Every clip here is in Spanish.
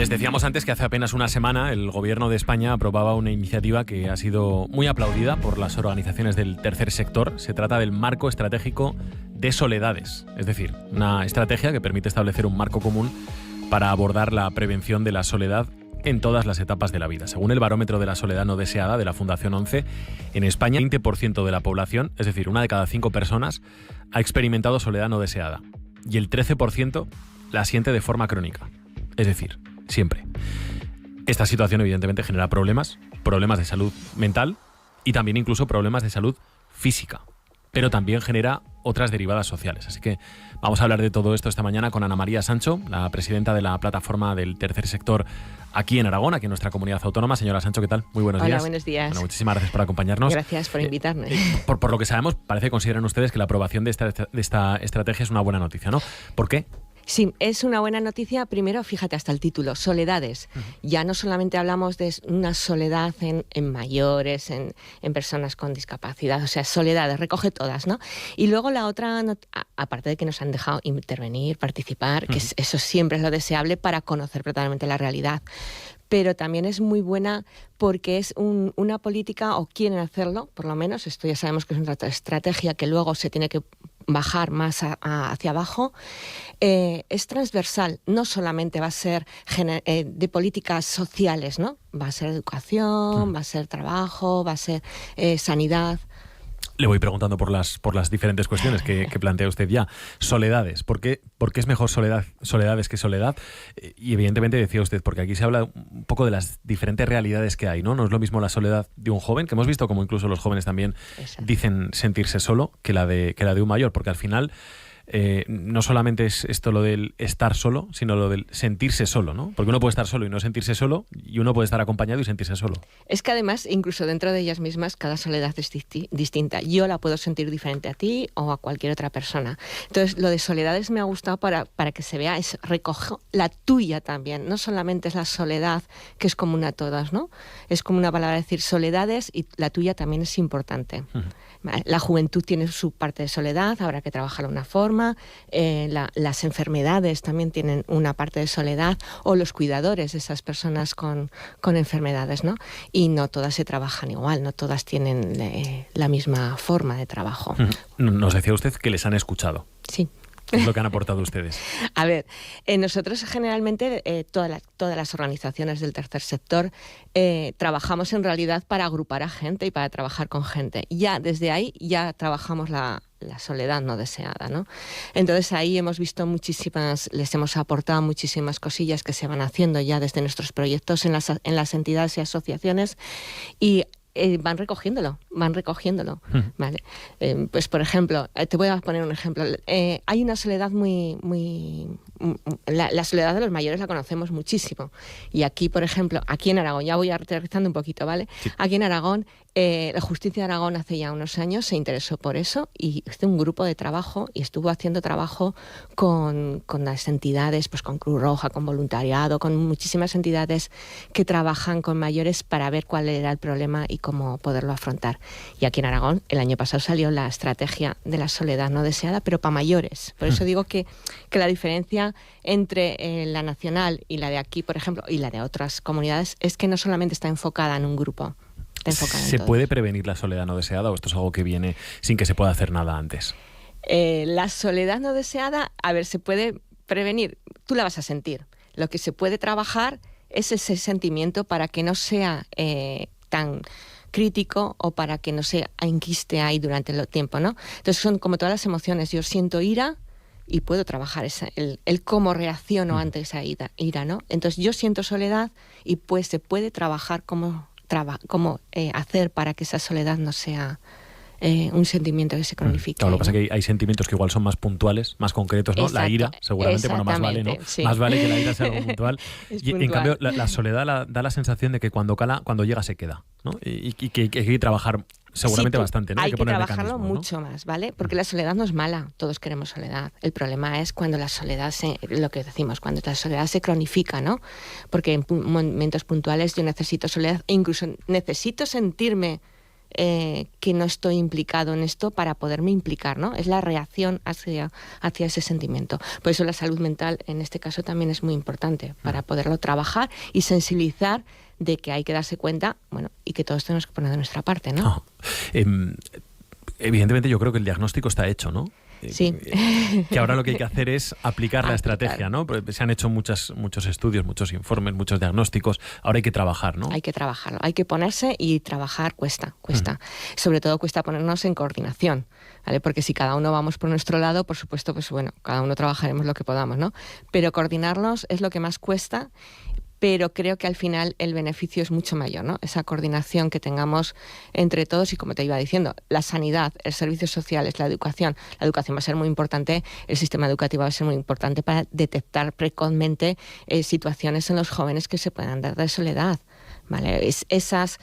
Les decíamos antes que hace apenas una semana el Gobierno de España aprobaba una iniciativa que ha sido muy aplaudida por las organizaciones del tercer sector. Se trata del Marco Estratégico de Soledades, es decir, una estrategia que permite establecer un marco común para abordar la prevención de la soledad en todas las etapas de la vida. Según el barómetro de la soledad no deseada de la Fundación 11, en España el 20% de la población, es decir, una de cada 5 personas, ha experimentado soledad no deseada y el 13% la siente de forma crónica, es decir, siempre. Esta situación evidentemente genera problemas de salud mental y también incluso problemas de salud física, pero también genera otras derivadas sociales. Así que vamos a hablar de todo esto esta mañana con Ana María Sancho, la presidenta de la plataforma del tercer sector aquí en Aragón, aquí en nuestra comunidad autónoma. Señora Sancho, ¿qué tal? Muy buenos días. Hola, buenos días. Bueno, muchísimas gracias por acompañarnos. Gracias por invitarme. Por lo que sabemos, parece que consideran ustedes que la aprobación de esta estrategia es una buena noticia, ¿no? ¿Por qué? Sí, es una buena noticia. Primero, fíjate hasta el título, soledades. Ya no solamente hablamos de una soledad en mayores, en personas con discapacidad, o sea, soledades, recoge todas, ¿no? Y luego la otra, aparte de que nos han dejado intervenir, participar, que eso siempre es lo deseable para conocer totalmente la realidad, pero también es muy buena porque es una política, o quieren hacerlo, por lo menos, esto ya sabemos que es una estrategia que luego se tiene que bajar más hacia abajo, es transversal, no solamente va a ser de políticas sociales, ¿no? Va a ser educación, va a ser trabajo, va a ser sanidad. Le voy preguntando por las diferentes cuestiones que plantea usted ya. Soledades. ¿Por qué es mejor soledades que soledad? Y evidentemente decía usted, porque aquí se habla un poco de las diferentes realidades que hay, ¿no? No es lo mismo la soledad de un joven, que hemos visto como incluso los jóvenes también dicen sentirse solo, que la de un mayor, porque al final no solamente es esto lo del estar solo, sino lo del sentirse solo, ¿no? Porque uno puede estar solo y no sentirse solo, y uno puede estar acompañado y sentirse solo. Es que además, incluso dentro de ellas mismas, cada soledad es distinta. Yo la puedo sentir diferente a ti o a cualquier otra persona. Entonces, lo de soledades me ha gustado para que se vea, recoge la tuya también. No solamente es la soledad que es común a todas, ¿no? Es como una palabra decir soledades, y la tuya también es importante. La juventud tiene su parte de soledad, habrá que trabajarla de una forma. Las enfermedades también tienen una parte de soledad, o los cuidadores de esas personas con enfermedades, ¿no? Y no todas se trabajan igual, no todas tienen la misma forma de trabajo. Nos decía usted que les han escuchado. Sí. ¿Qué es lo que han aportado ustedes? A ver, nosotros generalmente, todas las organizaciones del tercer sector, trabajamos en realidad para agrupar a gente y para trabajar con gente. Ya desde ahí ya trabajamos la soledad no deseada, ¿no? Entonces ahí hemos visto les hemos aportado muchísimas cosillas que se van haciendo ya desde nuestros proyectos en las entidades y asociaciones, y van recogiéndolo, ¿vale? Pues por ejemplo, te voy a poner un ejemplo. Hay una soledad la soledad de los mayores la conocemos muchísimo. Y aquí, por ejemplo, aquí en Aragón, ya voy aterrizando un poquito, ¿vale? Sí. Aquí en Aragón, la Justicia de Aragón hace ya unos años se interesó por eso y hizo un grupo de trabajo y estuvo haciendo trabajo con las entidades, pues con Cruz Roja, con voluntariado, con muchísimas entidades que trabajan con mayores para ver cuál era el problema y cómo poderlo afrontar. Y aquí en Aragón, el año pasado salió la estrategia de la soledad no deseada, pero para mayores. Por eso digo que la diferencia entre la nacional y la de aquí, por ejemplo, y la de otras comunidades, es que no solamente está enfocada en un grupo. ¿Se puede prevenir la soledad no deseada o esto es algo que viene sin que se pueda hacer nada antes? La soledad no deseada, a ver, se puede prevenir. Tú la vas a sentir. Lo que se puede trabajar es ese sentimiento para que no sea tan crítico o para que no se enquiste ahí durante el tiempo, ¿no? Entonces son como todas las emociones. Yo siento ira y puedo trabajar el cómo reacciono ante esa ira, ¿no? Entonces yo siento soledad y pues se puede trabajar cómo hacer para que esa soledad no sea un sentimiento que se cronifique. Claro, lo que pasa es que hay sentimientos que igual son más puntuales, más concretos, ¿no? La ira, seguramente, bueno, más vale, ¿no? Sí. Más vale que la ira sea algo puntual. En cambio, la soledad da la sensación de que cuando llega se queda, ¿no? Y que hay que trabajar seguramente bastante, ¿no? Hay que poner trabajarlo mucho más, ¿vale? Porque la soledad no es mala, todos queremos soledad. El problema es cuando la soledad lo que decimos, cuando la soledad se cronifica, ¿no? Porque en momentos puntuales yo necesito soledad e incluso necesito sentirme que no estoy implicado en esto para poderme implicar, ¿no? Es la reacción hacia ese sentimiento. Por eso la salud mental en este caso también es muy importante para poderlo trabajar y sensibilizar de que hay que darse cuenta, bueno, y que todos tenemos que poner de nuestra parte, ¿no? Evidentemente yo creo que el diagnóstico está hecho, ¿no? Sí. Que ahora lo que hay que hacer es aplicar la estrategia, ¿no? Se han hecho muchos estudios, muchos informes, muchos diagnósticos. Ahora hay que trabajar, ¿no? Hay que trabajarlo, hay que ponerse y trabajar cuesta. Sobre todo cuesta ponernos en coordinación, ¿vale? Porque si cada uno vamos por nuestro lado, por supuesto, pues bueno, cada uno trabajaremos lo que podamos, ¿no? Pero coordinarnos es lo que más cuesta. Pero creo que al final el beneficio es mucho mayor, ¿no? Esa coordinación que tengamos entre todos y, como te iba diciendo, la sanidad, los servicios sociales, la educación. La educación va a ser muy importante, el sistema educativo va a ser muy importante para detectar precozmente situaciones en los jóvenes que se puedan dar de soledad. ¿Vale? Esas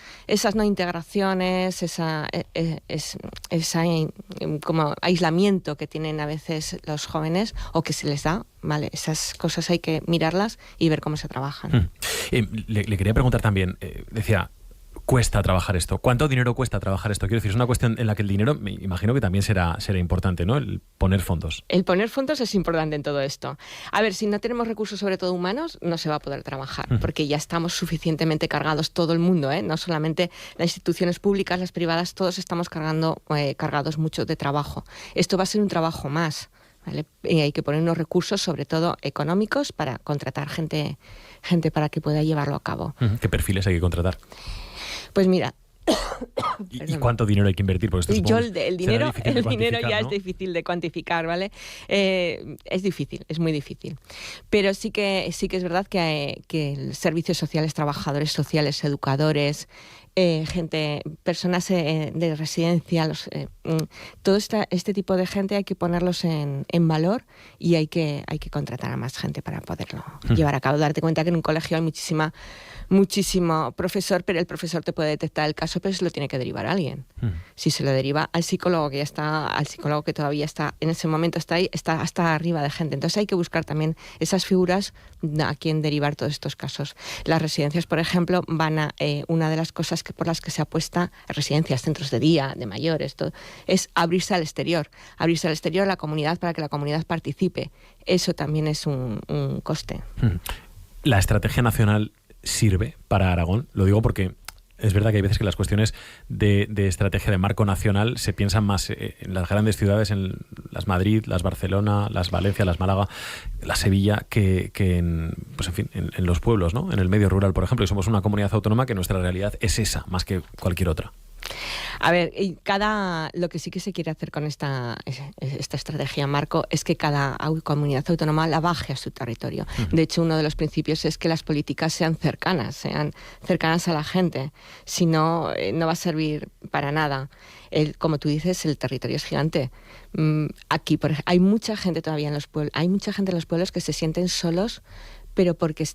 no integraciones, como aislamiento que tienen a veces los jóvenes o que se les da, ¿vale? Esas cosas hay que mirarlas y ver cómo se trabajan. Le quería preguntar también, decía, cuesta trabajar esto. ¿Cuánto dinero cuesta trabajar esto? Quiero decir, es una cuestión en la que el dinero, me imagino que también será importante, ¿no? El poner fondos. El poner fondos es importante en todo esto. A ver, si no tenemos recursos, sobre todo humanos, no se va a poder trabajar, porque ya estamos suficientemente cargados todo el mundo, ¿eh? No solamente las instituciones públicas, las privadas, todos estamos cargados mucho de trabajo. Esto va a ser un trabajo más, ¿vale? Y hay que poner unos recursos, sobre todo económicos, para contratar gente para que pueda llevarlo a cabo. ¿Qué perfiles hay que contratar? Pues mira... ¿Y cuánto dinero hay que invertir? Porque esto el dinero ya, ¿no? Es difícil de cuantificar, ¿vale? Es difícil, es muy difícil. Pero sí que es verdad que servicios sociales, trabajadores sociales, educadores, personas de residencia, todo este tipo de gente hay que ponerlos en valor y hay que contratar a más gente para poderlo llevar a cabo. Darte cuenta que en un colegio hay muchísimo profesor, pero el profesor te puede detectar el caso, pero se lo tiene que derivar a alguien. Si se lo deriva al psicólogo que todavía está en ese momento está ahí, está hasta arriba de gente. Entonces hay que buscar también esas figuras a quien derivar todos estos casos. Las residencias, por ejemplo, una de las cosas por las que se apuesta, residencias, centros de día, de mayores, todo, es abrirse al exterior a la comunidad para que la comunidad participe. Eso también es un coste. La estrategia nacional sirve para Aragón. Lo digo porque es verdad que hay veces que las cuestiones de estrategia de marco nacional se piensan más en las grandes ciudades, en las Madrid, las Barcelona, las Valencia, las Málaga, la Sevilla, que en los pueblos, ¿no? En el medio rural, por ejemplo, y somos una comunidad autónoma que nuestra realidad es esa, más que cualquier otra. A ver, lo que sí que se quiere hacer con esta estrategia marco es que cada comunidad autónoma la baje a su territorio. De hecho, uno de los principios es que las políticas sean cercanas a la gente. Si no, no va a servir para nada. Como tú dices, el territorio es gigante. Aquí, por ejemplo, hay mucha gente todavía en los pueblos que se sienten solos, pero porque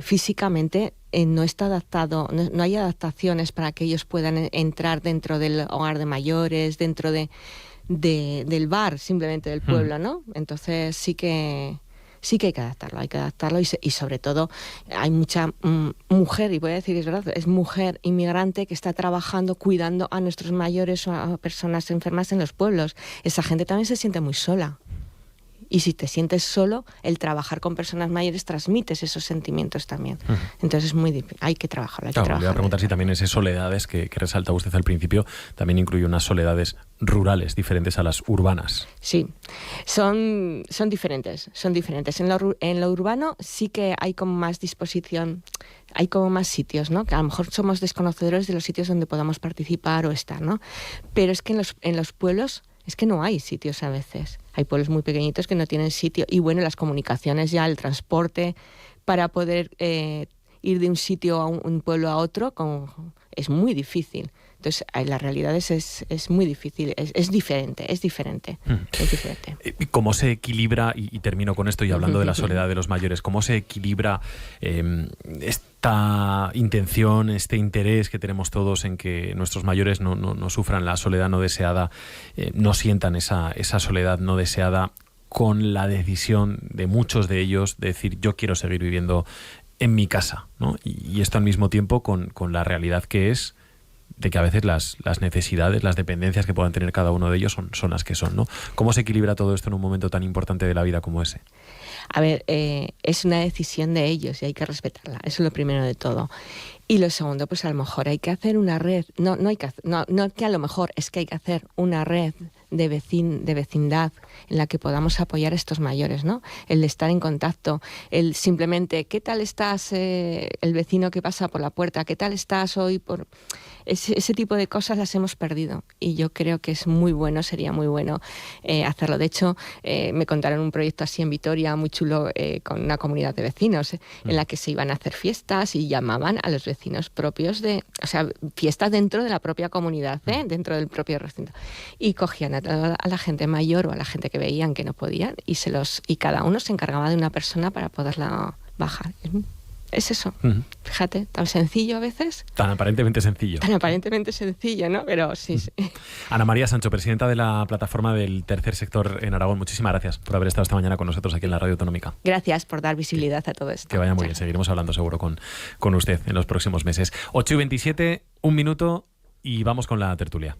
físicamente no está adaptado, no hay adaptaciones para que ellos puedan entrar dentro del hogar de mayores, dentro del bar simplemente del pueblo, ¿no? Entonces sí que hay que adaptarlo y sobre todo hay mucha mujer, y voy a decir es verdad, es mujer inmigrante que está trabajando, cuidando a nuestros mayores o a personas enfermas en los pueblos. Esa gente también se siente muy sola. Y si te sientes solo, el trabajar con personas mayores transmites esos sentimientos también. Entonces es muy difícil, hay que trabajarlo. Le voy a preguntar si también esas soledades que resalta usted al principio también incluye unas soledades rurales diferentes a las urbanas. Sí, son diferentes. En lo urbano sí que hay como más disposición, hay como más sitios, ¿no? Que a lo mejor somos desconocedores de los sitios donde podamos participar o estar, ¿no? Pero es que en los pueblos es que no hay sitios a veces. Hay pueblos muy pequeñitos que no tienen sitio. Y bueno, las comunicaciones ya, el transporte para poder ir de un sitio a un pueblo a otro es muy difícil. Entonces, la realidad es muy difícil, es diferente. Es diferente. ¿Cómo se equilibra, y termino con esto y hablando de la soledad de los mayores, cómo se equilibra esta intención, este interés que tenemos todos en que nuestros mayores no sufran la soledad no deseada, no sientan esa soledad no deseada, con la decisión de muchos de ellos de decir yo quiero seguir viviendo en mi casa, ¿no? Y esto al mismo tiempo con la realidad que es de que a veces las necesidades, las dependencias que puedan tener cada uno de ellos son las que son, ¿no? ¿Cómo se equilibra todo esto en un momento tan importante de la vida como ese? A ver, es una decisión de ellos y hay que respetarla. Eso es lo primero de todo. Y lo segundo, pues a lo mejor hay que hacer una red, no que a lo mejor, es que hay que hacer una red de vecindad en la que podamos apoyar a estos mayores, ¿no? El estar en contacto, el simplemente, ¿qué tal estás? El vecino que pasa por la puerta, ¿qué tal estás hoy? Ese tipo de cosas las hemos perdido y yo creo que es muy bueno, sería muy bueno hacerlo. De hecho, me contaron un proyecto así en Vitoria, muy chulo, con una comunidad de vecinos, en la que se iban a hacer fiestas y llamaban a los vecinos propios o sea, fiestas dentro de la propia comunidad, dentro del propio recinto. Y cogían a la gente mayor o a la gente que veían que no podían y cada uno se encargaba de una persona para poderla bajar. Es eso. Fíjate, tan sencillo a veces. Tan aparentemente sencillo. Tan aparentemente sencillo, ¿no? Pero sí, sí. Ana María Sancho, presidenta de la plataforma del tercer sector en Aragón. Muchísimas gracias por haber estado esta mañana con nosotros aquí en la Radio Autonómica. Gracias por dar visibilidad a todo esto. Que vaya muy bien. Seguiremos hablando seguro con usted en los próximos meses. 8:27, un minuto y vamos con la tertulia.